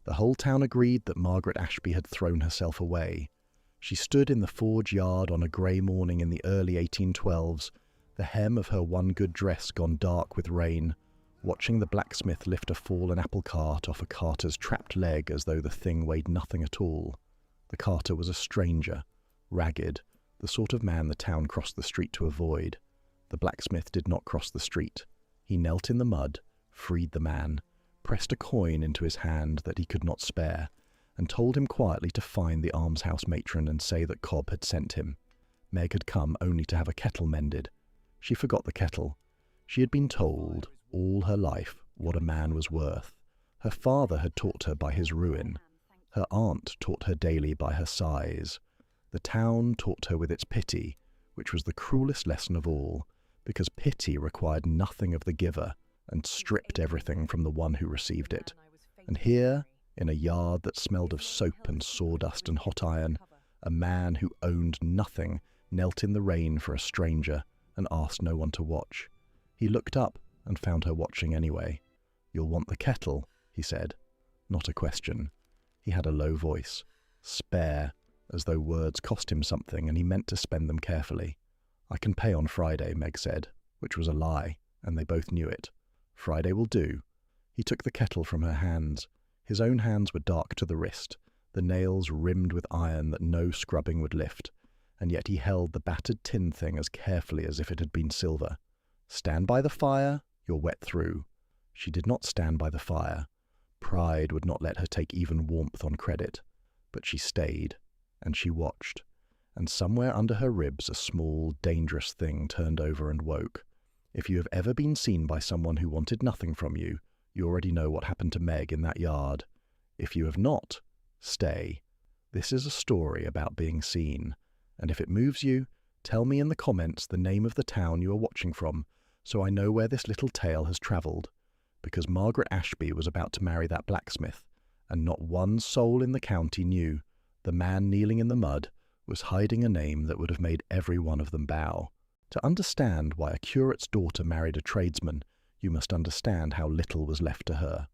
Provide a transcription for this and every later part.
The whole town agreed that Margaret Ashby had thrown herself away. She stood in the forge yard on a grey morning in the early 1812s, the hem of her one good dress gone dark with rain, watching the blacksmith lift a fallen apple cart off a carter's trapped leg as though the thing weighed nothing at all. The carter was a stranger, ragged, the sort of man the town crossed the street to avoid. The blacksmith did not cross the street. He knelt in the mud, freed the man, pressed a coin into his hand that he could not spare, and told him quietly to find the almshouse matron and say that Cobb had sent him. Meg had come only to have a kettle mended. She forgot the kettle. She had been told, all her life, what a man was worth. Her father had taught her by his ruin. Her aunt taught her daily by her sighs. The town taught her with its pity, which was the cruelest lesson of all, because pity required nothing of the giver and stripped everything from the one who received it. And here, in a yard that smelled of soap and sawdust and hot iron, a man who owned nothing knelt in the rain for a stranger and asked no one to watch. He looked up and found her watching anyway. "You'll want the kettle," he said. Not a question. He had a low voice. Spare, as though words cost him something and he meant to spend them carefully. "I can pay on Friday," Meg said, which was a lie, and they both knew it. "Friday will do." He took the kettle from her hands. His own hands were dark to the wrist, the nails rimmed with iron that no scrubbing would lift, and yet he held the battered tin thing as carefully as if it had been silver. "Stand by the fire, you're wet through." She did not stand by the fire. Pride would not let her take even warmth on credit. But she stayed, and she watched, and somewhere under her ribs a small, dangerous thing turned over and woke. If you have ever been seen by someone who wanted nothing from you, you already know what happened to Meg in that yard. If you have not, stay. This is a story about being seen, and if it moves you, tell me in the comments the name of the town you are watching from, so I know where this little tale has travelled, because Margaret Ashby was about to marry that blacksmith, and not one soul in the county knew the man kneeling in the mud was hiding a name that would have made every one of them bow. To understand why a curate's daughter married a tradesman, you must understand how little was left to her.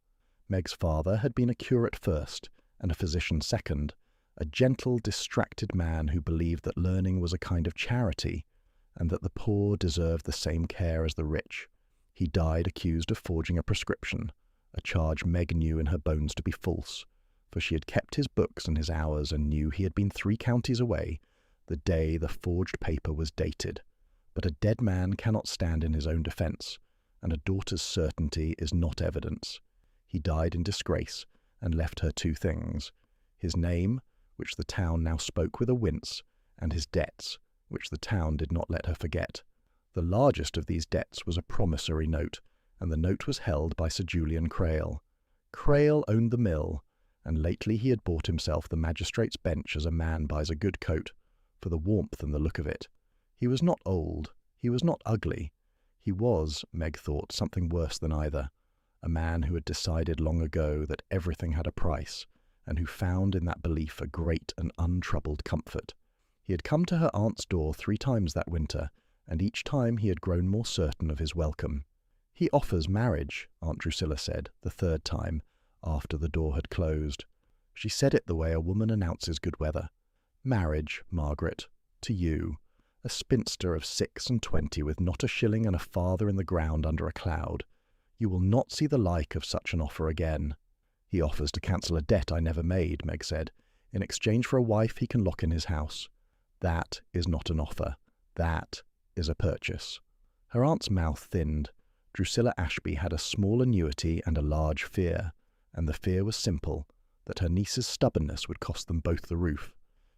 Meg's father had been a curate first, and a physician second, a gentle, distracted man who believed that learning was a kind of charity, and that the poor deserved the same care as the rich. He died accused of forging a prescription, a charge Meg knew in her bones to be false, for she had kept his books and his hours and knew he had been 3 counties away the day the forged paper was dated. But a dead man cannot stand in his own defence, and a daughter's certainty is not evidence. He died in disgrace and left her 2 things: his name, which the town now spoke with a wince, and his debts, which the town did not let her forget. The largest of these debts was a promissory note, and the note was held by Sir Julian Crail. Crail owned the mill, and lately he had bought himself the magistrate's bench as a man buys a good coat, for the warmth and the look of it. He was not old, he was not ugly. He was, Meg thought, something worse than either, a man who had decided long ago that everything had a price, and who found in that belief a great and untroubled comfort. He had come to her aunt's door 3 times that winter, and each time he had grown more certain of his welcome. "He offers marriage," Aunt Drusilla said, the 3rd time, after the door had closed. She said it the way a woman announces good weather. "Marriage, Margaret, to you, a spinster of 26 with not a shilling and a father in the ground under a cloud. You will not see the like of such an offer again." "He offers to cancel a debt I never made," Meg said. "In exchange for a wife he can lock in his house." "That is not an offer. That is a purchase." Her aunt's mouth thinned. Drusilla Ashby had a small annuity and a large fear, and the fear was simple, that her niece's stubbornness would cost them both the roof.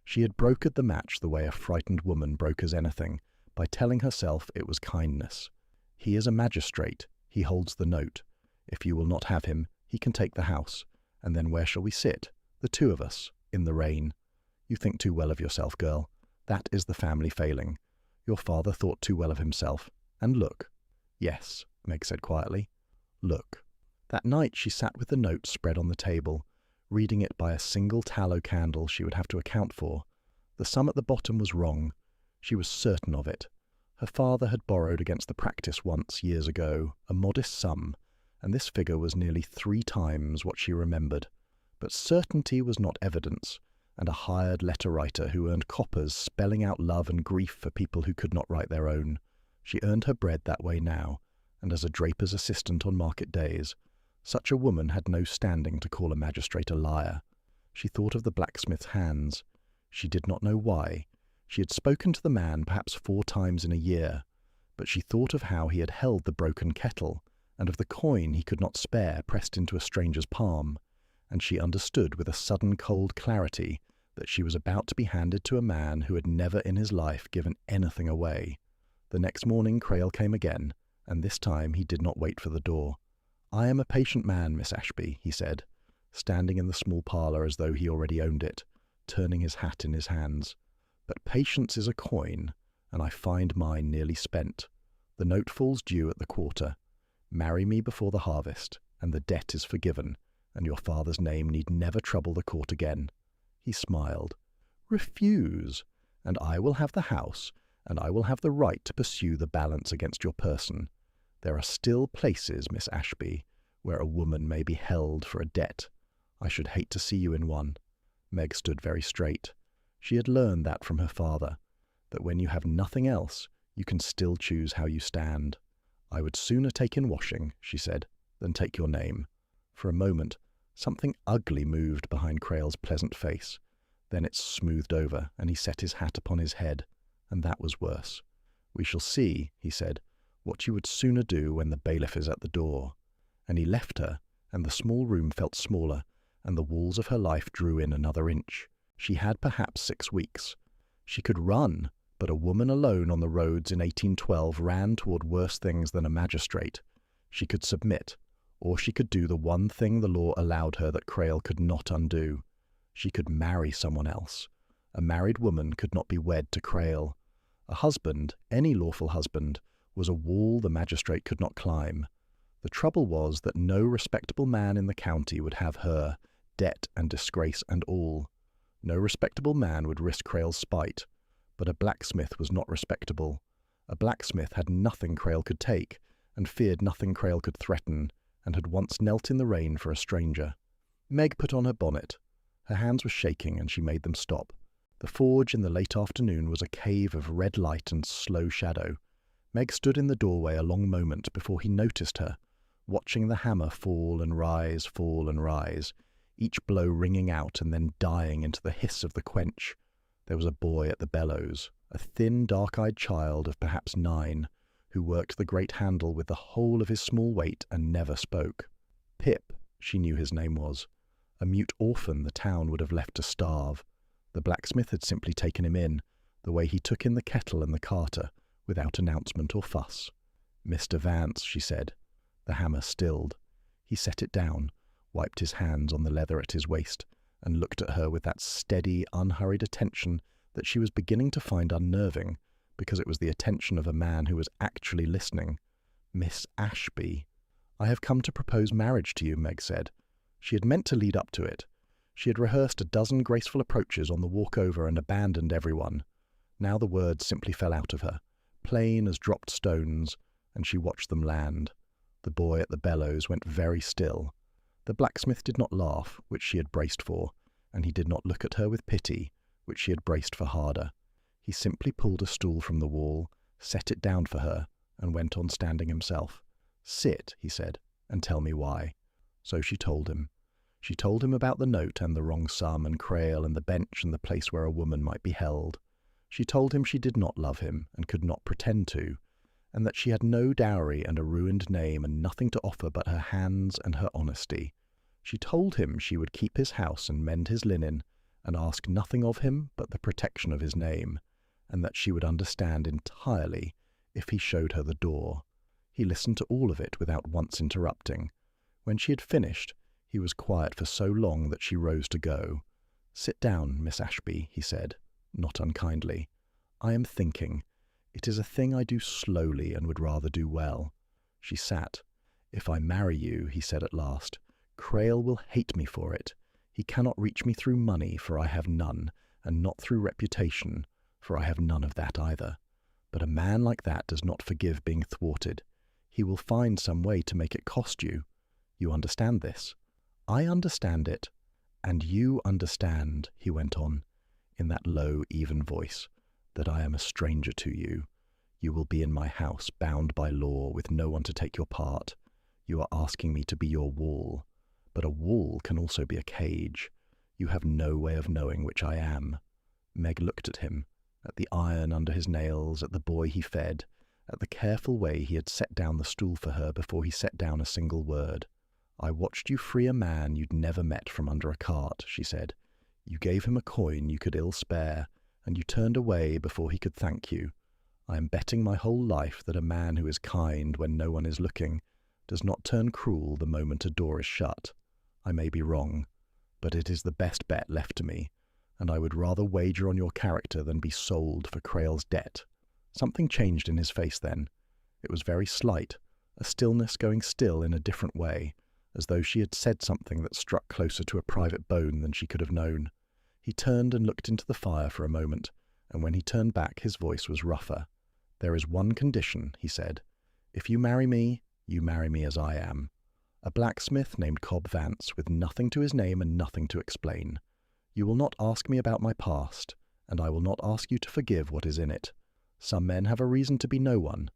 She had brokered the match the way a frightened woman brokers anything, by telling herself it was kindness. "He is a magistrate. He holds the note. If you will not have him, he can take the house. And then where shall we sit, the 2 of us, in the rain? You think too well of yourself, girl. That is the family failing. Your father thought too well of himself. And look." "Yes," Meg said quietly. "Look." That night she sat with the note spread on the table, reading it by a single tallow candle she would have to account for. The sum at the bottom was wrong. She was certain of it. Her father had borrowed against the practice once, years ago, a modest sum, and this figure was nearly 3 times what she remembered. But certainty was not evidence, and a hired letter-writer who earned coppers spelling out love and grief for people who could not write their own. She earned her bread that way now, and as a draper's assistant on market days, such a woman had no standing to call a magistrate a liar. She thought of the blacksmith's hands. She did not know why. She had spoken to the man perhaps 4 times in a year, but she thought of how he had held the broken kettle, and of the coin he could not spare pressed into a stranger's palm, and she understood with a sudden cold clarity that she was about to be handed to a man who had never in his life given anything away. The next morning Crail came again, and this time he did not wait for the door. "I am a patient man, Miss Ashby," he said, standing in the small parlour as though he already owned it, turning his hat in his hands. "But patience is a coin, and I find mine nearly spent. The note falls due at the quarter. Marry me before the harvest, and the debt is forgiven, and your father's name need never trouble the court again." He smiled. "Refuse, and I will have the house, and I will have the right to pursue the balance against your person. There are still places, Miss Ashby, where a woman may be held for a debt. I should hate to see you in one." Meg stood very straight. She had learned that from her father, that when you have nothing else, you can still choose how you stand. "I would sooner take in washing," she said, "than take your name." For a moment, something ugly moved behind Crail's pleasant face. Then it smoothed over, and he set his hat upon his head, and that was worse. "We shall see," he said, "what you would sooner do when the bailiff is at the door." And he left her, and the small room felt smaller, and the walls of her life drew in another inch. She had perhaps 6 weeks. She could run, but a woman alone on the roads in 1812 ran toward worse things than a magistrate. She could submit, or she could do the one thing the law allowed her that Crail could not undo. She could marry someone else. A married woman could not be wed to Crail. A husband, any lawful husband, was a wall the magistrate could not climb. The trouble was that no respectable man in the county would have her, debt and disgrace and all. No respectable man would risk Crail's spite, but a blacksmith was not respectable. A blacksmith had nothing Crail could take, and feared nothing Crail could threaten, and had once knelt in the rain for a stranger. Meg put on her bonnet. Her hands were shaking, and she made them stop. The forge in the late afternoon was a cave of red light and slow shadow. Meg stood in the doorway a long moment before he noticed her, watching the hammer fall and rise, each blow ringing out and then dying into the hiss of the quench. There was a boy at the bellows, a thin, dark-eyed child of perhaps 9, who worked the great handle with the whole of his small weight and never spoke. Pip, she knew his name was, a mute orphan the town would have left to starve. The blacksmith had simply taken him in, the way he took in the kettle and the carter, without announcement or fuss. "Mr. Vance," she said. The hammer stilled. He set it down, wiped his hands on the leather at his waist, and looked at her with that steady, unhurried attention that she was beginning to find unnerving, because it was the attention of a man who was actually listening. "Miss Ashby." "I have come to propose marriage to you," Meg said. She had meant to lead up to it. She had rehearsed a dozen graceful approaches on the walk over and abandoned everyone. Now the words simply fell out of her, plain as dropped stones, and she watched them land. The boy at the bellows went very still. The blacksmith did not laugh, which she had braced for, and he did not look at her with pity, which she had braced for harder. He simply pulled a stool from the wall, set it down for her, and went on standing himself. "Sit," he said, "and tell me why." So she told him. She told him about the note and the wrong sum and Crail and the bench and the place where a woman might be held. She told him she did not love him and could not pretend to, and that she had no dowry and a ruined name and nothing to offer but her hands and her honesty. She told him she would keep his house and mend his linen, and ask nothing of him but the protection of his name, and that she would understand entirely if he showed her the door. He listened to all of it without once interrupting. When she had finished, he was quiet for so long that she rose to go. "Sit down, Miss Ashby," he said, not unkindly. "I am thinking. It is a thing I do slowly and would rather do well." She sat. "If I marry you," he said at last, "Crail will hate me for it. He cannot reach me through money, for I have none, and not through reputation, for I have none of that either. But a man like that does not forgive being thwarted. He will find some way to make it cost you. You understand this?" "I understand it." "And you understand," he went on, in that low, even voice, "that I am a stranger to you. You will be in my house, bound by law, with no one to take your part. You are asking me to be your wall. But a wall can also be a cage. You have no way of knowing which I am." Meg looked at him, at the iron under his nails, at the boy he fed, at the careful way he had set down the stool for her before he set down a single word. "I watched you free a man you'd never met from under a cart," she said. "You gave him a coin you could ill spare, and you turned away before he could thank you. I am betting my whole life that a man who is kind when no one is looking does not turn cruel the moment a door is shut. I may be wrong, but it is the best bet left to me, and I would rather wager on your character than be sold for Crail's debt." Something changed in his face then. It was very slight, a stillness going still in a different way, as though she had said something that struck closer to a private bone than she could have known. He turned and looked into the fire for a moment, and when he turned back his voice was rougher. "There is one condition," he said. "If you marry me, you marry me as I am. A blacksmith named Cobb Vance, with nothing to his name and nothing to explain. You will not ask me about my past, and I will not ask you to forgive what is in it. Some men have a reason to be no one.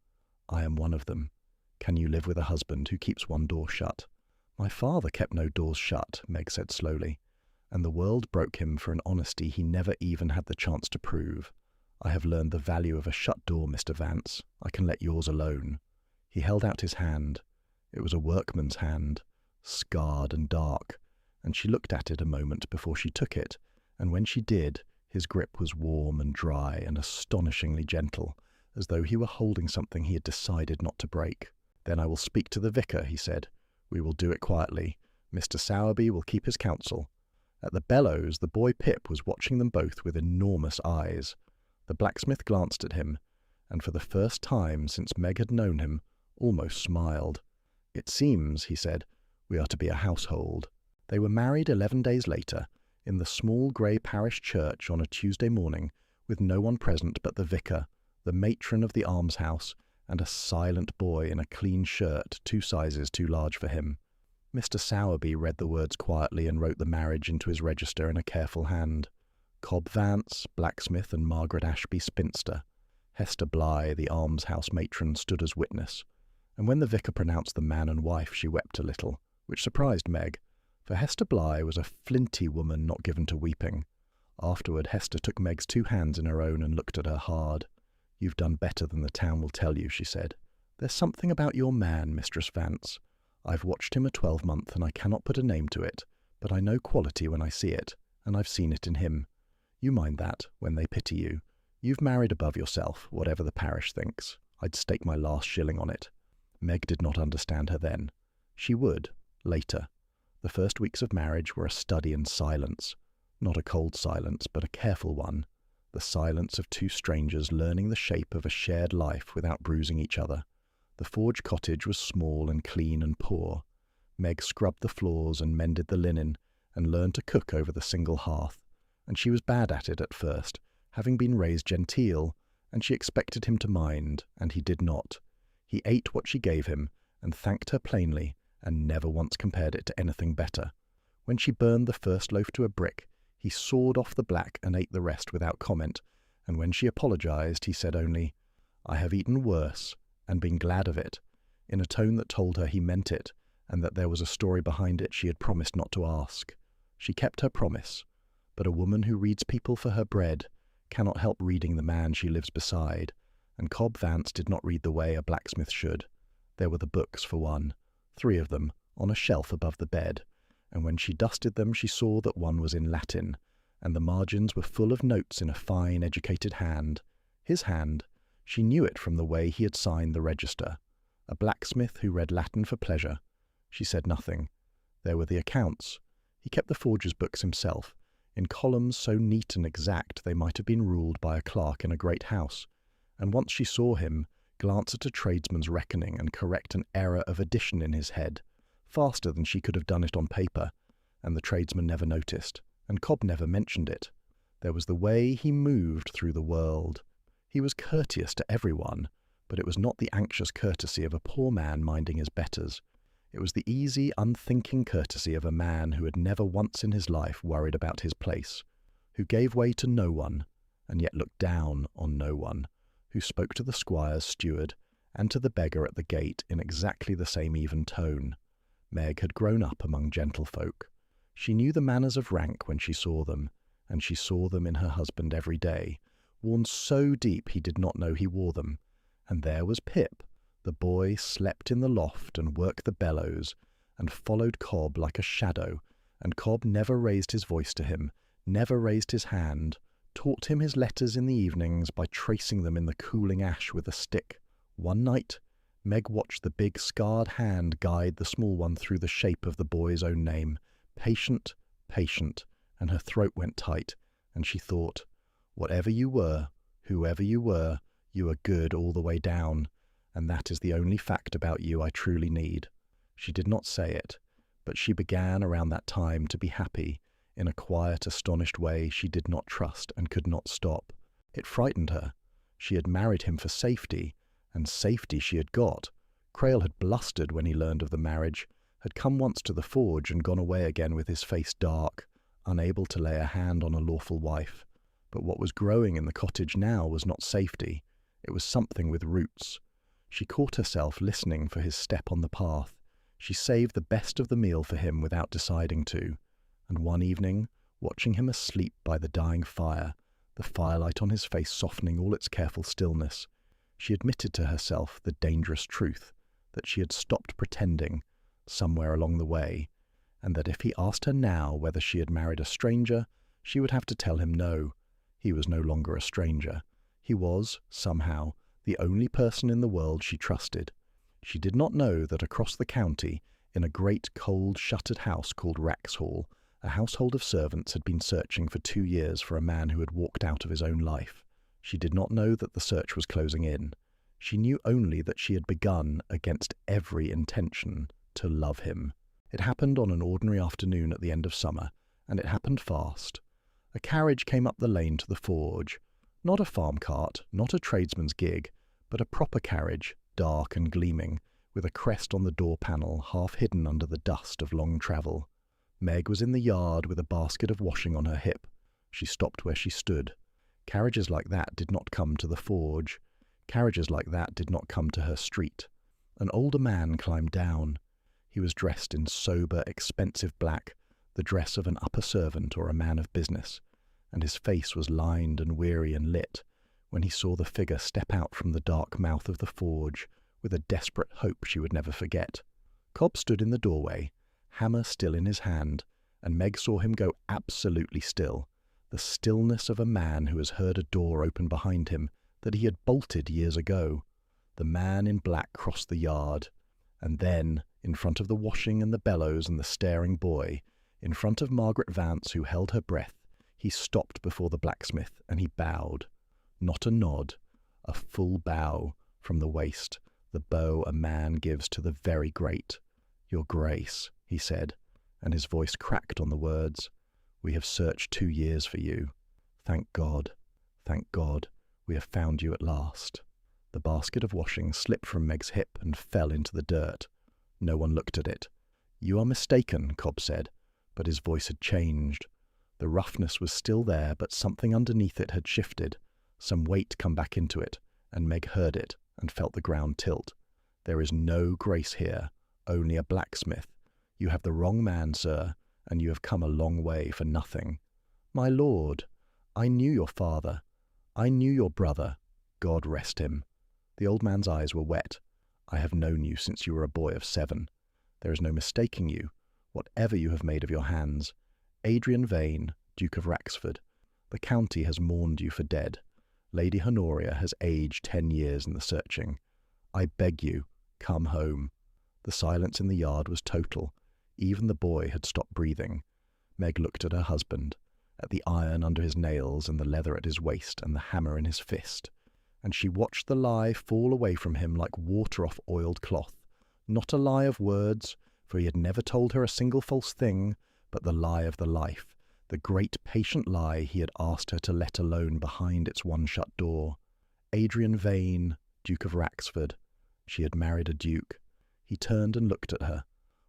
I am one of them. Can you live with a husband who keeps one door shut?" "My father kept no doors shut," Meg said slowly, "and the world broke him for an honesty he never even had the chance to prove. I have learned the value of a shut door, Mr. Vance. I can let yours alone." He held out his hand. It was a workman's hand, scarred and dark, and she looked at it a moment before she took it, and when she did, his grip was warm and dry and astonishingly gentle, as though he were holding something he had decided not to break. "Then I will speak to the vicar," he said. "We will do it quietly. Mr. Sowerby will keep his counsel." At the bellows, the boy Pip was watching them both with enormous eyes. The blacksmith glanced at him, and for the first time since Meg had known him, almost smiled. "It seems," he said, "we are to be a household." They were married 11 days later, in the small grey parish church on a Tuesday morning, with no one present but the vicar, the matron of the almshouse, and a silent boy in a clean shirt 2 sizes too large for him. Mr. Sowerby read the words quietly and wrote the marriage into his register in a careful hand. Cobb Vance, blacksmith, and Margaret Ashby, spinster. Hester Bligh, the almshouse matron, stood as witness, and when the vicar pronounced them man and wife, she wept a little, which surprised Meg, for Hester Bligh was a flinty woman not given to weeping. Afterward, Hester took Meg's 2 hands in her own and looked at her hard. "You've done better than the town will tell you," she said. "There's something about your man, Mistress Vance. I've watched him a 12-month, and I cannot put a name to it, but I know quality when I see it, and I've seen it in him. You mind that, when they pity you. You've married above yourself, whatever the parish thinks. I'd stake my last shilling on it." Meg did not understand her then. She would, later. The first weeks of marriage were a study in silence. Not a cold silence, but a careful one. The silence of 2 strangers learning the shape of a shared life without bruising each other. The forge cottage was small and clean and poor. Meg scrubbed the floors and mended the linen, and learned to cook over the single hearth, and she was bad at it at first, having been raised genteel, and she expected him to mind, and he did not. He ate what she gave him, and thanked her plainly, and never once compared it to anything better. When she burned the first loaf to a brick, he sawed off the black and ate the rest without comment, and when she apologized, he said only, "I have eaten worse, and been glad of it," in a tone that told her he meant it, and that there was a story behind it she had promised not to ask. She kept her promise, but a woman who reads people for her bread cannot help reading the man she lives beside, and Cobb Vance did not read the way a blacksmith should. There were the books, for one, 3 of them, on a shelf above the bed, and when she dusted them she saw that one was in Latin, and the margins were full of notes in a fine, educated hand. His hand. She knew it from the way he had signed the register. A blacksmith who read Latin for pleasure. She said nothing. There were the accounts. He kept the forger's books himself, in columns so neat and exact they might have been ruled by a clerk in a great house, and once she saw him glance at a tradesman's reckoning and correct an error of addition in his head, faster than she could have done it on paper, and the tradesman never noticed, and Cobb never mentioned it. There was the way he moved through the world. He was courteous to everyone, but it was not the anxious courtesy of a poor man minding his betters. It was the easy, unthinking courtesy of a man who had never once in his life worried about his place, who gave way to no one, and yet looked down on no one, who spoke to the squire's steward and to the beggar at the gate in exactly the same even tone. Meg had grown up among gentlefolk. She knew the manners of rank when she saw them, and she saw them in her husband every day, worn so deep he did not know he wore them. And there was Pip. The boy slept in the loft and worked the bellows, and followed Cobb like a shadow, and Cobb never raised his voice to him, never raised his hand, taught him his letters in the evenings by tracing them in the cooling ash with a stick. One night, Meg watched the big scarred hand guide the small one through the shape of the boy's own name. Patient, patient, and her throat went tight, and she thought, whatever you were, whoever you were good all the way down, and that is the only fact about you I truly need. She did not say it, but she began around that time to be happy, in a quiet, astonished way she did not trust and could not stop. It frightened her. She had married him for safety, and safety she had got. Crail had blustered when he learned of the marriage, had come once to the forge and gone away again with his face dark, unable to lay a hand on a lawful wife. But what was growing in the cottage now was not safety. It was something with roots. She caught herself listening for his step on the path. She saved the best of the meal for him without deciding to. And one evening, watching him asleep by the dying fire, the firelight on his face softening all its careful stillness, she admitted to herself the dangerous truth that she had stopped pretending somewhere along the way, and that if he asked her now whether she had married a stranger, she would have to tell him no. He was no longer a stranger. He was, somehow, the only person in the world she trusted. She did not know that across the county, in a great cold shuttered house called Wraxhall, a household of servants had been searching for 2 years for a man who had walked out of his own life. She did not know that the search was closing in. She knew only that she had begun, against every intention, to love him. It happened on an ordinary afternoon at the end of summer, and it happened fast. A carriage came up the lane to the forge. Not a farm cart, not a tradesman's gig, but a proper carriage, dark and gleaming, with a crest on the door panel half hidden under the dust of long travel. Meg was in the yard with a basket of washing on her hip. She stopped where she stood. Carriages like that did not come to the forge. Carriages like that did not come to her street. An older man climbed down. He was dressed in sober, expensive black, the dress of an upper servant or a man of business, and his face was lined and weary and lit when he saw the figure step out from the dark mouth of the forge with a desperate hope she would never forget. Cobb stood in the doorway, hammer still in his hand, and Meg saw him go absolutely still, the stillness of a man who has heard a door open behind him that he had bolted years ago. The man in black crossed the yard, and then, in front of the washing and the bellows and the staring boy, in front of Margaret Vance who held her breath, he stopped before the blacksmith and he bowed. Not a nod, a full bow from the waist, the bow a man gives to the very great. "Your Grace," he said, and his voice cracked on the words. "We have searched 2 years for you. Thank God, we have found you at last." The basket of washing slipped from Meg's hip and fell into the dirt. No one looked at it. "You are mistaken," Cobb said, but his voice had changed. The roughness was still there, but something underneath it had shifted, some weight come back into it, and Meg heard it and felt the ground tilt. "There is no Grace here, only a blacksmith. You have the wrong man, sir, and you have come a long way for nothing." "My lord, I knew your father. I knew your brother. God rest him." The old man's eyes were wet. "I have known you since you were a boy of 7. There is no mistaking you, whatever you have made of your hands. Adrian Vane, Duke of Wraxford. The county has mourned you for dead. Lady Honoria has aged 10 years in the searching. I beg you, come home." The silence in the yard was total. Even the boy had stopped breathing. Meg looked at her husband, at the iron under his nails and the leather at his waist and the hammer in his fist, and she watched the lie fall away from him like water off oiled cloth. Not a lie of words, for he had never told her a single false thing, but the lie of the life, the great patient lie he had asked her to let alone behind its one shut door. Adrian Vane, Duke of Wraxford. She had married a duke. He turned and looked at her.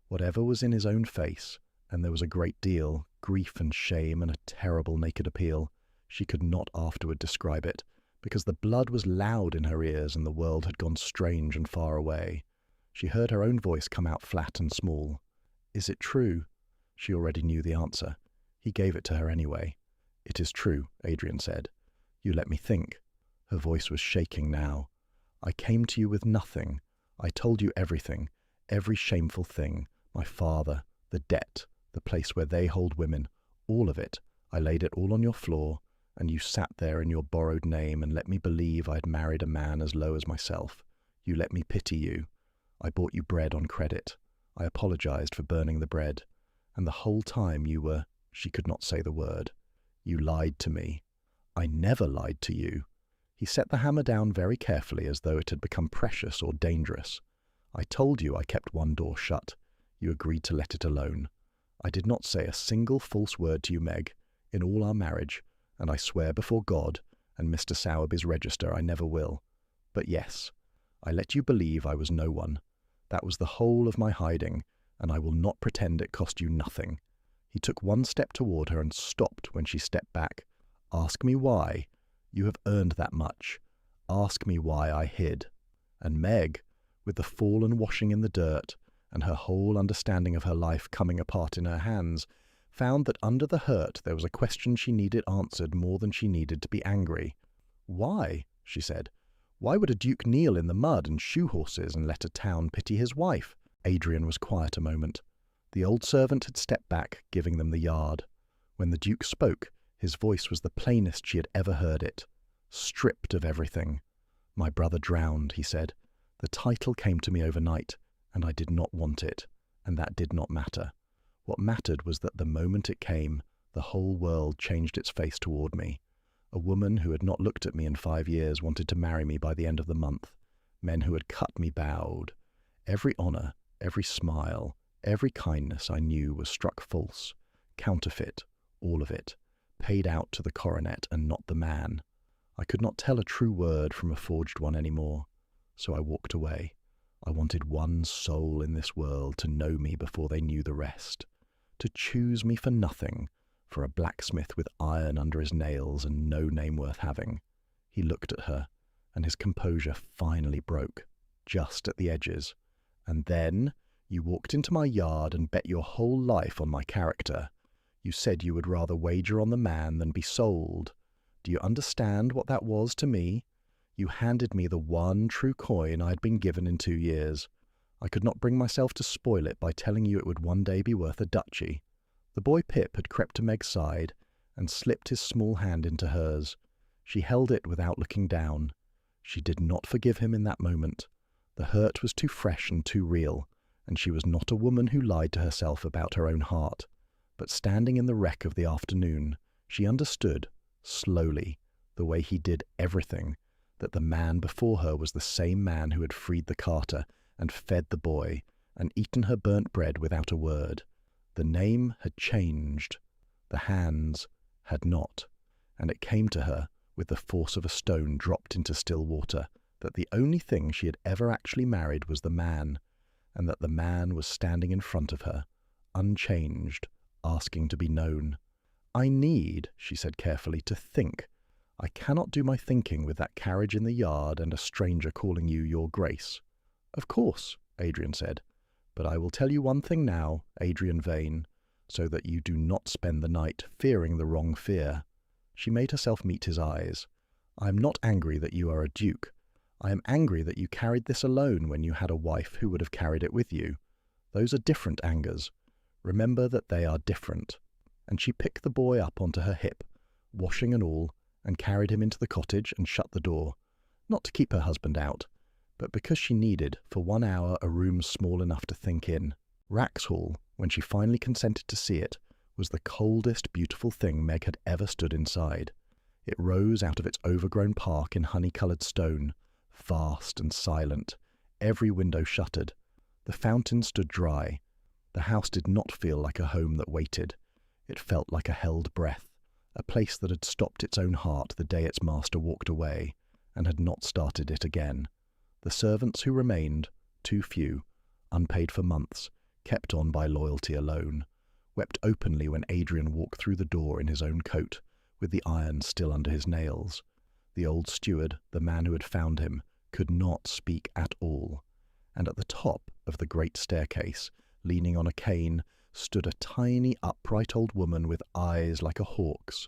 Whatever was in his own face, and there was a great deal, grief and shame and a terrible naked appeal, she could not afterward describe it, because the blood was loud in her ears and the world had gone strange and far away. She heard her own voice come out flat and small. "Is it true?" She already knew the answer. He gave it to her anyway. "It is true," Adrian said. "You let me think." Her voice was shaking now. "I came to you with nothing. I told you everything, every shameful thing, my father, the debt, the place where they hold women, all of it. I laid it all on your floor, and you sat there in your borrowed name and let me believe I had married a man as low as myself. You let me pity you. I bought you bread on credit. I apologized for burning the bread. And the whole time you were—" she could not say the word. "You lied to me." "I never lied to you." He set the hammer down very carefully as though it had become precious or dangerous. "I told you I kept one door shut. You agreed to let it alone. I did not say a single false word to you, Meg, in all our marriage, and I swear before God and Mr. Sowerby's register I never will. But yes, I let you believe I was no one. That was the whole of my hiding, and I will not pretend it cost you nothing." He took one step toward her and stopped when she stepped back. "Ask me why. You have earned that much. Ask me why I hid." And Meg, with the fallen washing in the dirt, and her whole understanding of her life coming apart in her hands, found that under the hurt there was a question she needed answered more than she needed to be angry. "Why?" she said. "Why would a duke kneel in the mud and shoe horses and let a town pity his wife?" Adrian was quiet a moment. The old servant had stepped back, giving them the yard. When the duke spoke, his voice was the plainest she had ever heard it. Stripped of everything. "My brother drowned," he said. "The title came to me overnight, and I did not want it, and that did not matter. What mattered was that the moment it came, the whole world changed its face toward me. A woman who had not looked at me in 5 years wanted to marry me by the end of the month. Men who had cut me bowed. Every honour, every smile, every kindness I knew was struck false, counterfeit, all of it, paid out to the coronet and not the man. I could not tell a true word from a forged one any more, so I walked away. I wanted one soul in this world to know me before they knew the rest, to choose me for nothing, for a blacksmith with iron under his nails and no name worth having." He looked at her, and his composure finally broke, just at the edges. "And then you walked into my yard and bet your whole life on my character. You said you would rather wager on the man than be sold. Do you understand what that was to me? You handed me the one true coin I had been given in 2 years. I could not bring myself to spoil it by telling you it would one day be worth a duchy." The boy Pip had crept to Meg's side and slipped his small hand into hers. She held it without looking down. She did not forgive him in that moment. The hurt was too fresh and too real, and she was not a woman who lied to herself about her own heart. But standing in the wreck of the afternoon, she understood, slowly, the way he did everything, that the man before her was the same man who had freed the carter and fed the boy and eaten her burnt bread without a word. The name had changed. The hands had not. And it came to her, with the force of a stone dropped into still water, that the only thing she had ever actually married was the man, and that the man was standing in front of her, unchanged, asking to be known. "I need," she said carefully, "to think. I cannot do my thinking with that carriage in the yard and a stranger calling you your grace." "Of course," Adrian said. "But I will tell you one thing now, Adrian Vane, so that you do not spend the night fearing the wrong fear." She made herself meet his eyes. "I am not angry that you are a duke. I am angry that you carried this alone when you had a wife who would have carried it with you. Those are different angers. Remember that they are different." And she picked the boy up onto her hip, washing and all, and carried him into the cottage and shut the door, not to keep her husband out, but because she needed, for 1 hour, a room small enough to think in. Wraxhall, when she finally consented to see it, was the coldest, beautiful thing Meg had ever stood inside. It rose out of its overgrown park in honey-coloured stone, vast and silent, every window shuttered. The fountain stood dry. The house did not feel like a home that waited. It felt like a held breath, a place that had stopped its own heart the day its master walked away, and had not started it again. The servants who remained, too few, unpaid for months, kept on by loyalty alone, wept openly when Adrian walked through the door in his own coat, with the iron still under his nails. The old steward, the man who had found him, could not speak at all. And at the top of the great staircase, leaning on a cane, stood a tiny, upright old woman with eyes like a hawk's.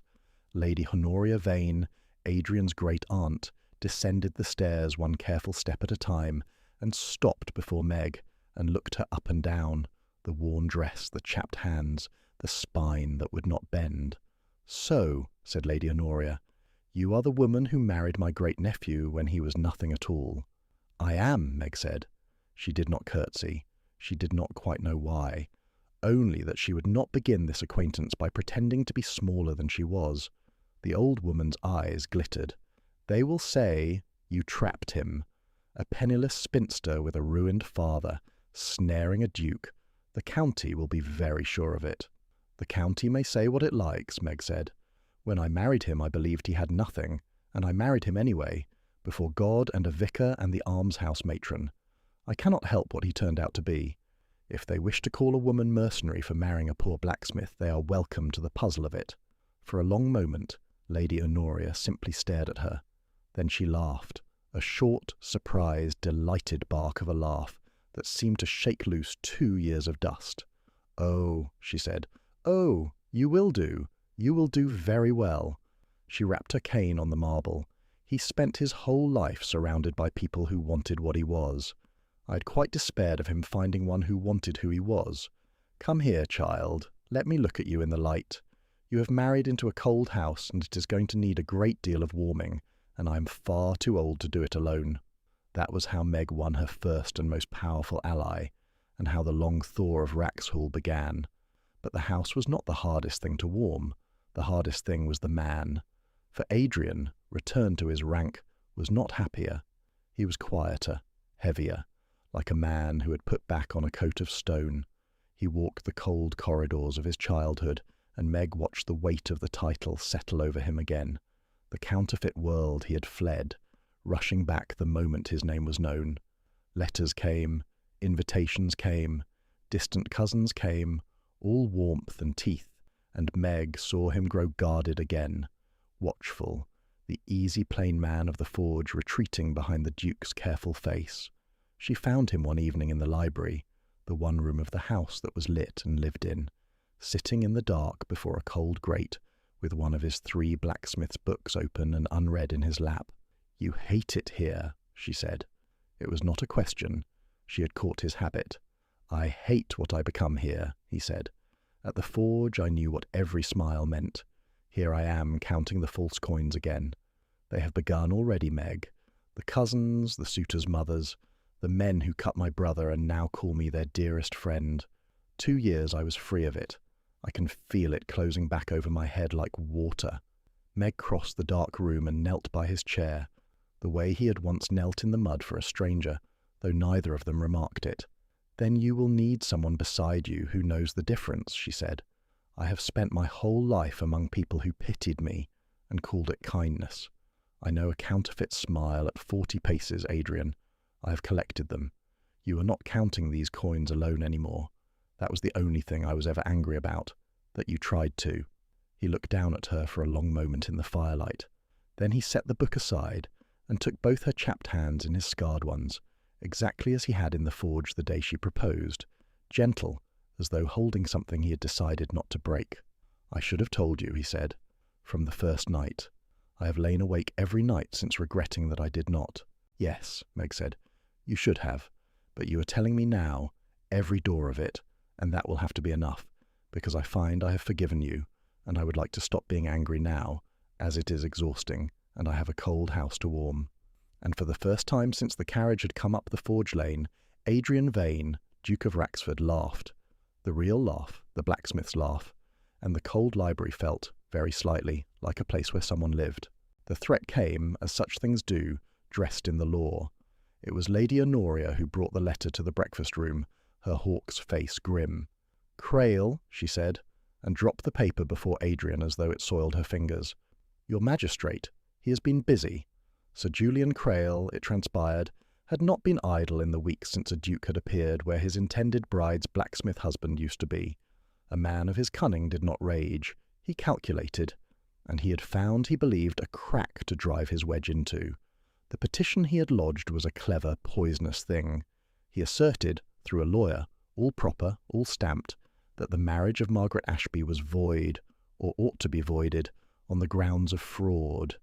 Lady Honoria Vane, Adrian's great-aunt, descended the stairs one careful step at a time, and stopped before Meg, and looked her up and down, the worn dress, the chapped hands, the spine that would not bend. "So," said Lady Honoria, "you are the woman who married my great-nephew when he was nothing at all." "I am," Meg said. She did not curtsy. She did not quite know why. Only that she would not begin this acquaintance by pretending to be smaller than she was. The old woman's eyes glittered. "They will say you trapped him. A penniless spinster with a ruined father, snaring a duke. The county will be very sure of it." "The county may say what it likes," Meg said. "When I married him I believed he had nothing, and I married him anyway, before God and a vicar and the almshouse matron. I cannot help what he turned out to be. If they wish to call a woman mercenary for marrying a poor blacksmith, they are welcome to the puzzle of it." For a long moment, Lady Honoria simply stared at her. Then she laughed, a short, surprised, delighted bark of a laugh that seemed to shake loose 2 years of dust. "Oh," she said, "oh, you will do. You will do very well." She rapped her cane on the marble. "He spent his whole life surrounded by people who wanted what he was. I had quite despaired of him finding one who wanted who he was. Come here, child. Let me look at you in the light. You have married into a cold house, and it is going to need a great deal of warming, and I am far too old to do it alone." That was how Meg won her first and most powerful ally, and how the long thaw of Wraxhall began. But the house was not the hardest thing to warm. The hardest thing was the man. For Adrian, returned to his rank, was not happier. He was quieter, heavier, like a man who had put back on a coat of stone. He walked the cold corridors of his childhood, and Meg watched the weight of the title settle over him again. The counterfeit world he had fled, rushing back the moment his name was known. Letters came, invitations came, distant cousins came, all warmth and teeth, and Meg saw him grow guarded again, watchful, the easy plain man of the forge retreating behind the Duke's careful face. She found him one evening in the library, the one room of the house that was lit and lived in, sitting in the dark before a cold grate, with one of his 3 blacksmith's books open and unread in his lap. "You hate it here," she said. It was not a question. She had caught his habit. "I hate what I become here," he said. "At the forge I knew what every smile meant. Here I am counting the false coins again. They have begun already, Meg. The cousins, the suitors' mothers, the men who cut my brother and now call me their dearest friend. 2 years I was free of it. I can feel it closing back over my head like water." Meg crossed the dark room and knelt by his chair, the way he had once knelt in the mud for a stranger, though neither of them remarked it. "Then you will need someone beside you who knows the difference," she said. "I have spent my whole life among people who pitied me and called it kindness. I know a counterfeit smile at 40 paces, Adrian. I have collected them. You are not counting these coins alone anymore. That was the only thing I was ever angry about, that you tried to." He looked down at her for a long moment in the firelight. Then he set the book aside and took both her chapped hands in his scarred ones, exactly as he had in the forge the day she proposed, gentle, as though holding something he had decided not to break. "I should have told you," he said, "from the first night. I have lain awake every night since regretting that I did not." "Yes," Meg said, "you should have, but you are telling me now, every door of it, and that will have to be enough, because I find I have forgiven you, and I would like to stop being angry now, as it is exhausting, and I have a cold house to warm." And for the first time since the carriage had come up the forge lane, Adrian Vane, Duke of Wraxford, laughed. The real laugh, the blacksmith's laugh, and the cold library felt, very slightly, like a place where someone lived. The threat came, as such things do, dressed in the law. It was Lady Honoria who brought the letter to the breakfast room, her hawk's face grim. "Crail," she said, and dropped the paper before Adrian as though it soiled her fingers. "Your magistrate. He has been busy. Sir Julian Crail, it transpired, had not been idle in the weeks since a duke had appeared where his intended bride's blacksmith husband used to be. A man of his cunning did not rage, he calculated, and he had found, he believed, a crack to drive his wedge into. The petition he had lodged was a clever, poisonous thing. He asserted, through a lawyer, all proper, all stamped, that the marriage of Margaret Ashby was void, or ought to be voided, on the grounds of fraud,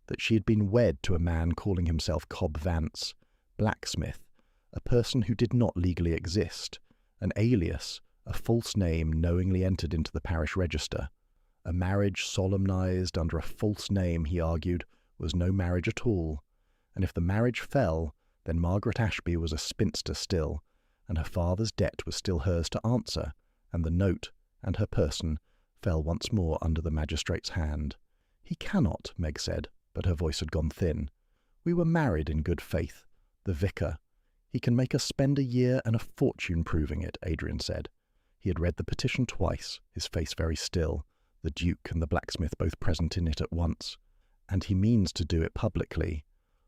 that she had been wed to a man calling himself Cobb Vance, Blacksmith, a person who did not legally exist, an alias, a false name knowingly entered into the parish register. A marriage solemnized under a false name, he argued, was no marriage at all, and if the marriage fell, then Margaret Ashby was a spinster still, and her father's debt was still hers to answer, and the note, and her person, fell once more under the magistrate's hand. "He cannot," Meg said, but her voice had gone thin. "We were married in good faith. The vicar. He can make us spend a year and a fortune proving it," Adrian said. He had read the petition twice, his face very still, the Duke and the blacksmith both present in it at once. "And he means to do it publicly.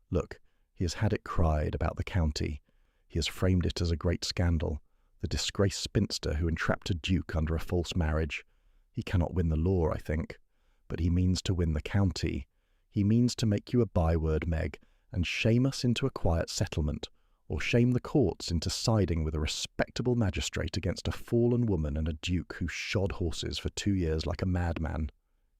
Look, he has had it cried about the county. He has framed it as a great scandal, the disgraced spinster who entrapped a duke under a false marriage. He cannot win the law, I think, but he means to win the county. He means to make you a byword, Meg, and shame us into a quiet settlement, or shame the courts into siding with a respectable magistrate against a fallen woman and a duke who shod horses for 2 years like a madman."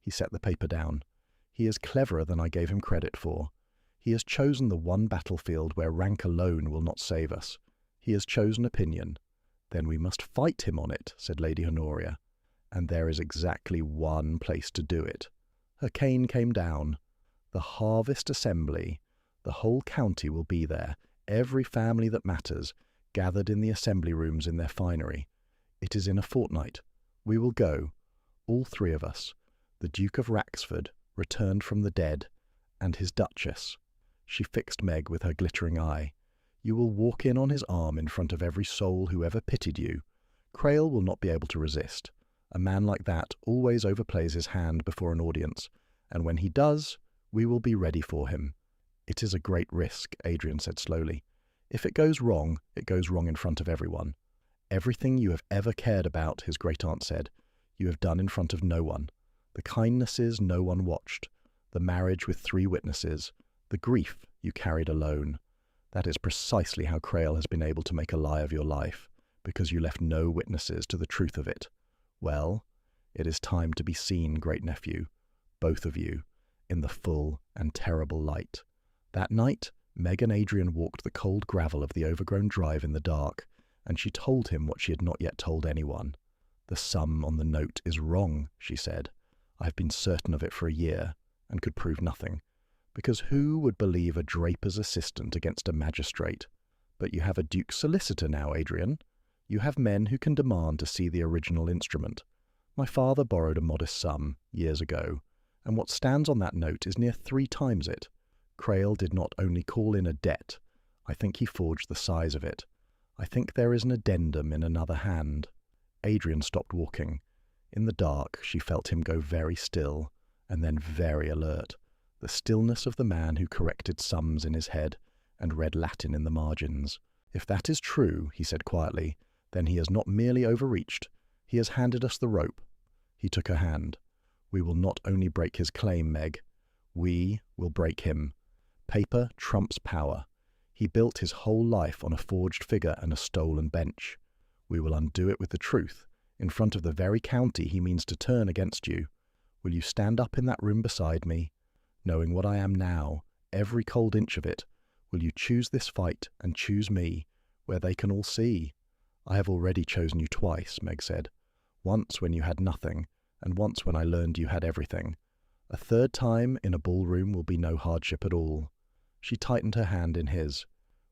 He set the paper down. "He is cleverer than I gave him credit for. He has chosen the one battlefield where rank alone will not save us. He has chosen opinion. Then we must fight him on it," said Lady Honoria. "And there is exactly one place to do it." Her cane came down. "The Harvest Assembly. The whole county will be there, every family that matters, gathered in the assembly rooms in their finery. It is in a fortnight. We will go, all 3 of us, the Duke of Wraxford, returned from the dead, and his Duchess." She fixed Meg with her glittering eye. "You will walk in on his arm in front of every soul who ever pitied you. Crail will not be able to resist. A man like that always overplays his hand before an audience, and when he does, we will be ready for him. It is a great risk," Adrian said slowly. "If it goes wrong, it goes wrong in front of everyone. Everything you have ever cared about," his great-aunt said, "you have done in front of no one. The kindnesses no one watched, the marriage with 3 witnesses, the grief you carried alone. That is precisely how Crail has been able to make a lie of your life, because you left no witnesses to the truth of it. Well, it is time to be seen, great-nephew, both of you, in the full and terrible light." That night, Meg and Adrian walked the cold gravel of the overgrown drive in the dark, and she told him what she had not yet told anyone. "The sum on the note is wrong," she said. "I have been certain of it for a year, and could prove nothing, because who would believe a draper's assistant against a magistrate? But you have a duke's solicitor now, Adrian. You have men who can demand to see the original instrument. My father borrowed a modest sum, years ago, and what stands on that note is near 3 times it. Crail did not only call in a debt, I think he forged the size of it. I think there is an addendum in another hand." Adrian stopped walking. In the dark, she felt him go very still, and then very alert, the stillness of the man who corrected sums in his head and read Latin in the margins. "If that is true," he said quietly, "then he has not merely overreached, he has handed us the rope." He took her hand. "We will not only break his claim, Meg. We will break him. Paper trumps power. He built his whole life on a forged figure and a stolen bench. We will undo it with the truth, in front of the very county he means to turn against you. Will you stand up in that room beside me? Knowing what I am now, every cold inch of it, will you choose this fight and choose me, where they can all see? I have already chosen you twice," Meg said. "Once when you had nothing, and once when I learned you had everything. A 3rd time in a ballroom will be no hardship at all." She tightened her hand in his.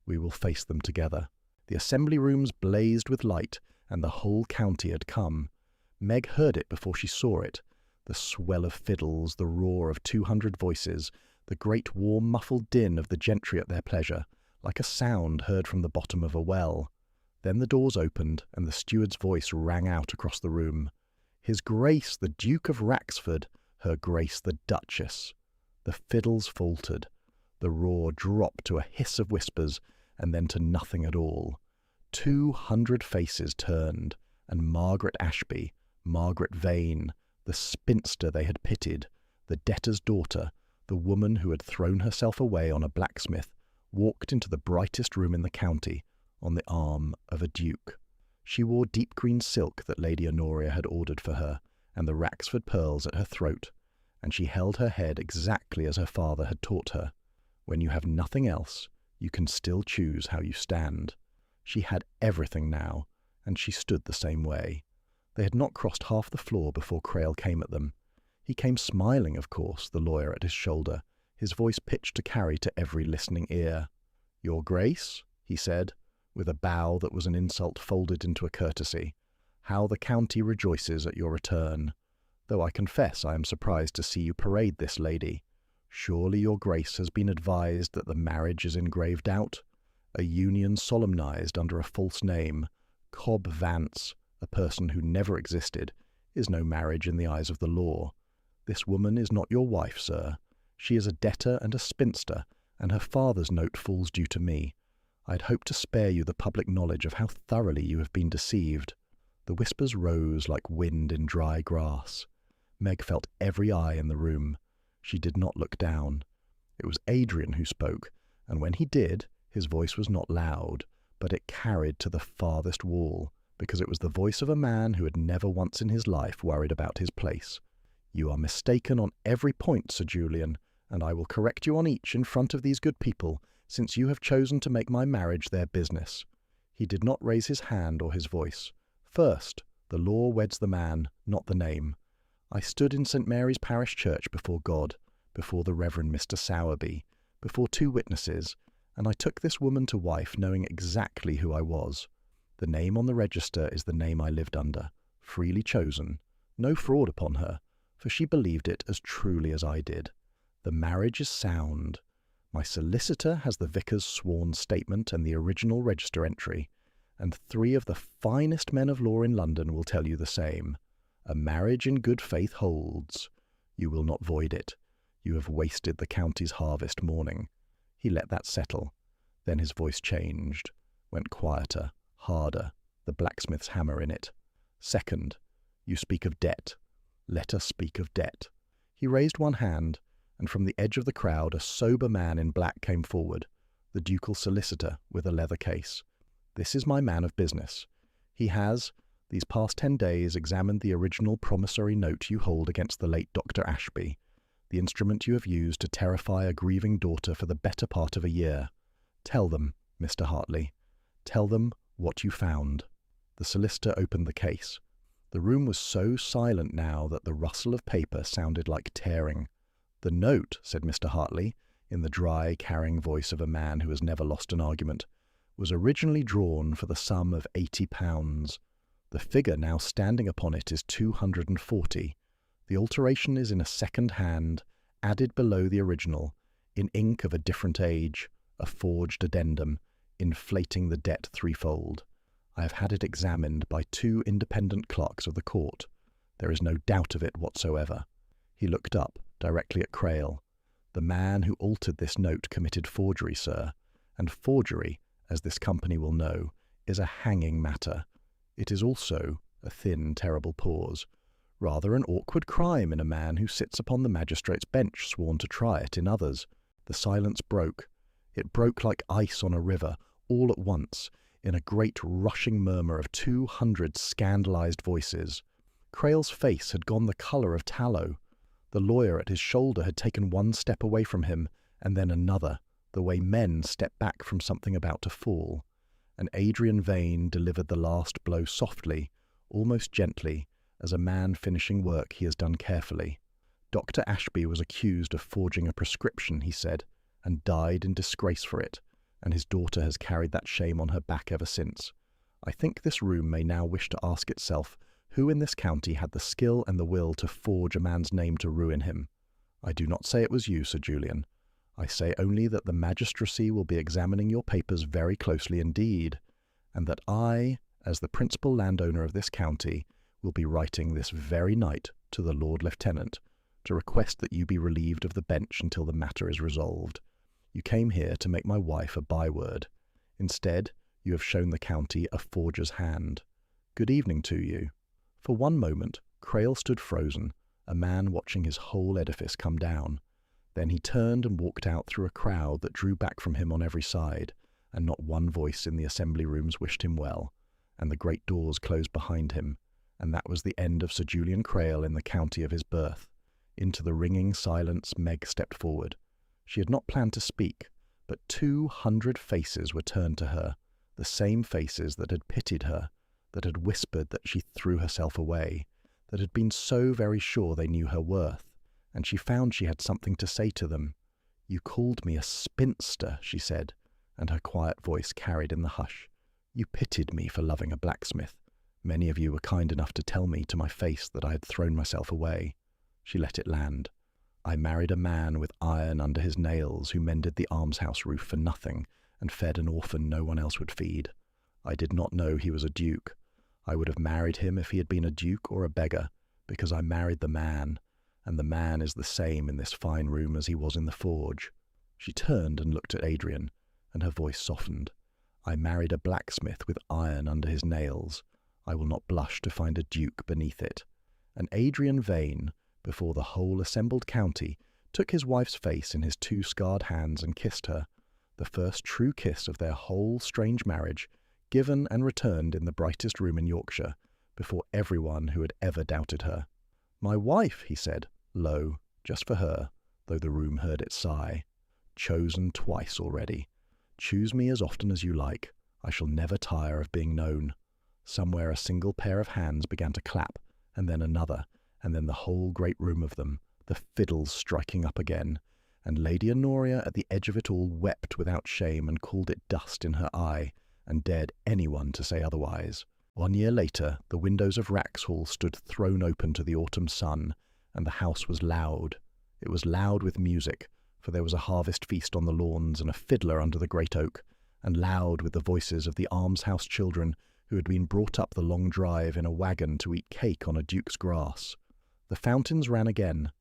"We will face them together." The assembly rooms blazed with light, and the whole county had come. Meg heard it before she saw it. The swell of fiddles, the roar of 200 voices, the great warm muffled din of the gentry at their pleasure, like a sound heard from the bottom of a well. Then the doors opened, and the steward's voice rang out across the room. "His Grace the Duke of Wraxford, Her Grace the Duchess." The fiddles faltered. The roar dropped to a hiss of whispers, and then to nothing at all. 200 faces turned, and Margaret Ashby, Margaret Vane, the spinster they had pitied, the debtor's daughter, the woman who had thrown herself away on a blacksmith, walked into the brightest room in the county on the arm of a duke. She wore deep green silk that Lady Honoria had ordered for her, and the Wraxford pearls at her throat, and she held her head exactly as her father had taught her. When you have nothing else, you can still choose how you stand. She had everything now, and she stood the same way. They had not crossed half the floor before Crail came at them. He came smiling, of course, the lawyer at his shoulder, his voice pitched to carry to every listening ear. "Your Grace," he said, with a bow that was an insult folded into a courtesy, "how the county rejoices at your return, though I confess I am surprised to see you parade this lady. Surely your Grace has been advised that the marriage is in grave doubt? A union solemnized under a false name, Cobb Vance, a person who never existed, is no marriage in the eyes of the law. This woman is not your wife, sir. She is a debtor and a spinster, and her father's note falls due to me. I had hoped to spare you the public knowledge of how thoroughly you have been deceived." The whispers rose like wind in dry grass. Meg felt every eye in the room. She did not look down. It was Adrian who spoke, and when he did, his voice was not loud, but it carried to the farthest wall, because it was the voice of a man who had never once in his life worried about his place. "You are mistaken on every point, Sir Julian, and I will correct you on each in front of these good people, since you have chosen to make my marriage their business." He did not raise his hand or his voice. "First, the law weds the man, not the name. I stood in St. Mary's Parish Church before God, before the Reverend Mr. Sowerby, before 2 witnesses, and I took this woman to wife knowing exactly who I was. The name on the register is the name I lived under, freely chosen. No fraud upon her, for she believed it as truly as I did. The marriage is sound. My solicitor has the vicar's sworn statement and the original register entry, and 3 of the finest men of law in London will tell you the same. A marriage in good faith holds. You will not void it. You have wasted the county's harvest morning." He let that settle. Then his voice changed, went quieter, harder, the blacksmith's hammer in it. "Second, you speak of debt. Let us speak of debt." He raised one hand, and from the edge of the crowd a sober man in black came forward, the ducal solicitor with a leather case. "This is my man of business. He has, these past 10 days, examined the original promissory note you hold against the late Dr. Ashby, the instrument you have used to terrify a grieving daughter for the better part of a year. Tell them, Mr. Hartley, tell them what you found." The solicitor opened the case. The room was so silent now that the rustle of paper sounded like tearing. "The note," said Mr. Hartley, in the dry, carrying voice of a man who has never lost an argument, "was originally drawn for the sum of £80. The figure now standing upon it is 240. The alteration is in a second hand, added below the original, in ink of a different age, a forged addendum, inflating the debt 3-fold. I have had it examined by 2 independent clerks of the court. There is no doubt of it whatsoever." He looked up, directly at Crail. "The man who altered this note committed forgery, sir, and forgery, as this company will know, is a hanging matter. It is also," a thin, terrible pause, "rather an awkward crime in a man who sits upon the magistrate's bench sworn to try it in others." The silence broke. It broke like ice on a river, all at once, in a great rushing murmur of 200 scandalized voices. Crail's face had gone the colour of tallow. The lawyer at his shoulder had taken one step away from him, and then another, the way men step back from something about to fall. And Adrian Vane delivered the last blow softly, almost gently, as a man finishing work he has done carefully. "Dr. Ashby was accused of forging a prescription," he said, "and died in disgrace for it, and his daughter has carried that shame on her back ever since. I think this room may now wish to ask itself who in this county had the skill and the will to forge a man's name to ruin him. I do not say it was you, Sir Julian. I say only that the magistracy will be examining your papers very closely indeed, and that I, as the principal landowner of this county, will be writing this very night to the Lord Lieutenant to request that you be relieved of the bench until the matter is resolved. You came here to make my wife a byword. Instead, you have shown the county a forger's hand. Good evening to you." For one moment, Crail stood frozen, a man watching his whole edifice come down. Then he turned and walked out through a crowd that drew back from him on every side, and not one voice in the assembly rooms wished him well, and the great doors closed behind him, and that was the end of Sir Julian Crail in the county of his birth. Into the ringing silence Meg stepped forward. She had not planned to speak, but 200 faces were turned to her, the same faces that had pitied her, that had whispered that she threw herself away, that had been so very sure they knew her worth, and she found she had something to say to them. "You called me a spinster," she said, and her quiet voice carried in the hush. "You pitied me for loving a blacksmith. Many of you were kind enough to tell me to my face that I had thrown myself away." She let it land. "I married a man with iron under his nails who mended the almshouse roof for nothing and fed an orphan no one else would feed. I did not know he was a duke. I would have married him if he had been a duke or a beggar, because I married the man, and the man is the same in this fine room as he was in the forge." She turned and looked at Adrian, and her voice softened. "I married a blacksmith with iron under his nails. I will not blush to find a duke beneath it." And Adrian Vane, before the whole assembled county, took his wife's face in his 2 scarred hands and kissed her, the first true kiss of their whole strange marriage, given and returned in the brightest room in Yorkshire, before everyone who had ever doubted her. "My wife," he said, low, just for her, though the room heard it sigh. "Chosen twice already. Choose me as often as you like. I shall never tire of being known." Somewhere a single pair of hands began to clap, and then another, and then the whole great room of them, the fiddles striking up again, and Lady Honoria at the edge of it all wept without shame and called it dust in her eye, and dared anyone to say otherwise. 1 year later, the windows of Wraxhall stood thrown open to the autumn sun, and the house was loud. It was loud with music, for there was a harvest feast on the lawns and a fiddler under the great oak, and loud with the voices of the almshouse children who had been brought up the long drive in a wagon to eat cake on a duke's grass. The fountains ran again.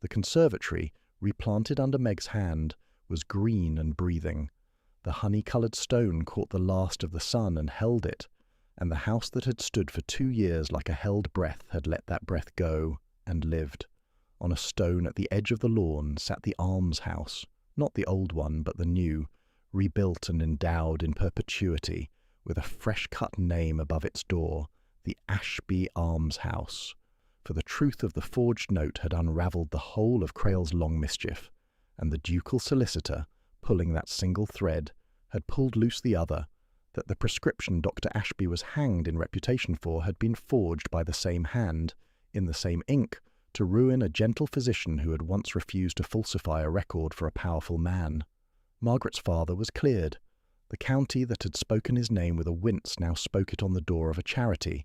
The conservatory, replanted under Meg's hand, was green and breathing. The honey-coloured stone caught the last of the sun and held it, and the house that had stood for 2 years like a held breath had let that breath go, and lived. On a stone at the edge of the lawn sat the almshouse, not the old one but the new, rebuilt and endowed in perpetuity, with a fresh-cut name above its door, the Ashby Almshouse. For the truth of the forged note had unravelled the whole of Crail's long mischief, and the ducal solicitor, pulling that single thread, had pulled loose the other, that the prescription Dr. Ashby was hanged in reputation for had been forged by the same hand, in the same ink, to ruin a gentle physician who had once refused to falsify a record for a powerful man. Margaret's father was cleared. The county that had spoken his name with a wince now spoke it on the door of a charity,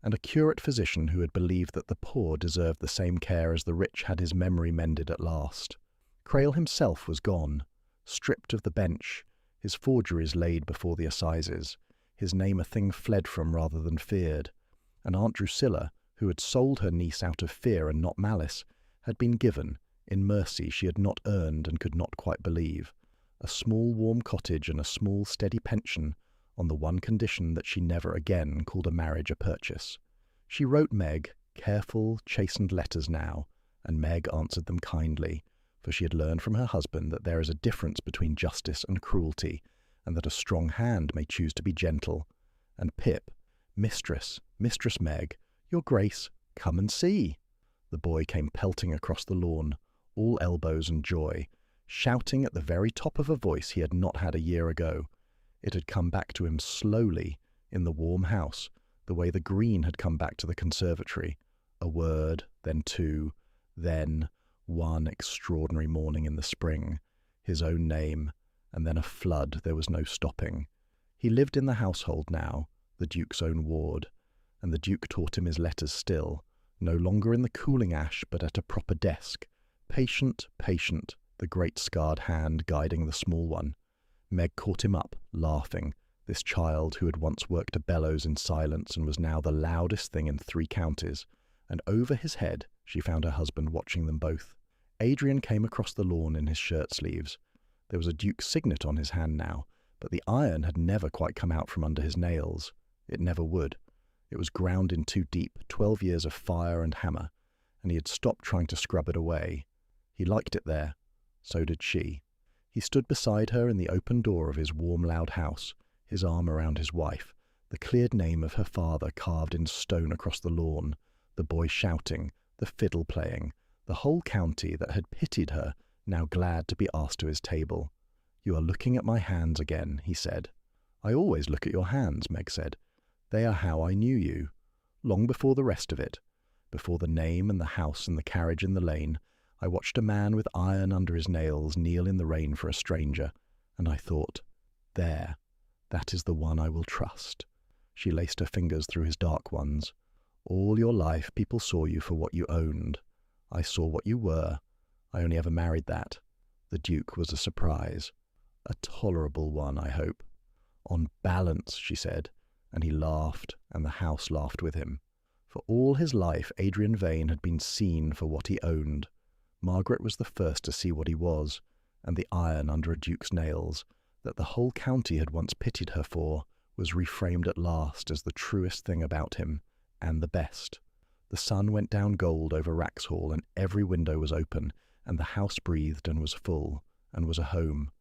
and a curate physician who had believed that the poor deserved the same care as the rich had his memory mended at last. Crail himself was gone, stripped of the bench, his forgeries laid before the assizes, his name a thing fled from rather than feared, and Aunt Drusilla, who had sold her niece out of fear and not malice, had been given, in mercy she had not earned and could not quite believe, a small warm cottage and a small steady pension, on the one condition that she never again called a marriage a purchase. She wrote Meg careful, chastened letters now, and Meg answered them kindly, for she had learned from her husband that there is a difference between justice and cruelty, and that a strong hand may choose to be gentle. And Pip, Mistress Meg, your grace, come and see." The boy came pelting across the lawn, all elbows and joy, shouting at the very top of a voice he had not had a year ago. It had come back to him slowly, in the warm house, the way the green had come back to the conservatory. A word, then 2, then 1 extraordinary morning in the spring, his own name, and then a flood there was no stopping. He lived in the household now, the Duke's own ward, and the Duke taught him his letters still, no longer in the cooling ash but at a proper desk, patient, the great scarred hand guiding the small one. Meg caught him up, laughing, this child who had once worked a bellows in silence and was now the loudest thing in 3 counties, and over his head she found her husband watching them both. Adrian came across the lawn in his shirt-sleeves. There was a duke's signet on his hand now, But the iron had never quite come out from under his nails. It never would. It was ground in too deep, 12 years of fire and hammer, and he had stopped trying to scrub it away. He liked it there. So did she. He stood beside her in the open door of his warm, loud house, his arm around his wife, the cleared name of her father carved in stone across the lawn, the boy shouting, the fiddle playing, the whole county that had pitied her, now glad to be asked to his table. "You are looking at my hands again," he said. "I always look at your hands," Meg said. "They are how I knew you. Long before the rest of it, before the name and the house and the carriage in the lane, I watched a man with iron under his nails kneel in the rain for a stranger, and I thought, there, that is the one I will trust." She laced her fingers through his dark ones. "All your life people saw you for what you owned. I saw what you were. I only ever married that. The Duke was a surprise. A tolerable one, I hope." "On balance," she said, and he laughed, and the house laughed with him. For all his life Adrian Vane had been seen for what he owned. Margaret was the first to see what he was, and the iron under a duke's nails, that the whole county had once pitied her for, was reframed at last as the truest thing about him, and the best. The sun went down gold over Wraxhall, and every window was open, and the house breathed and was full, and was a home.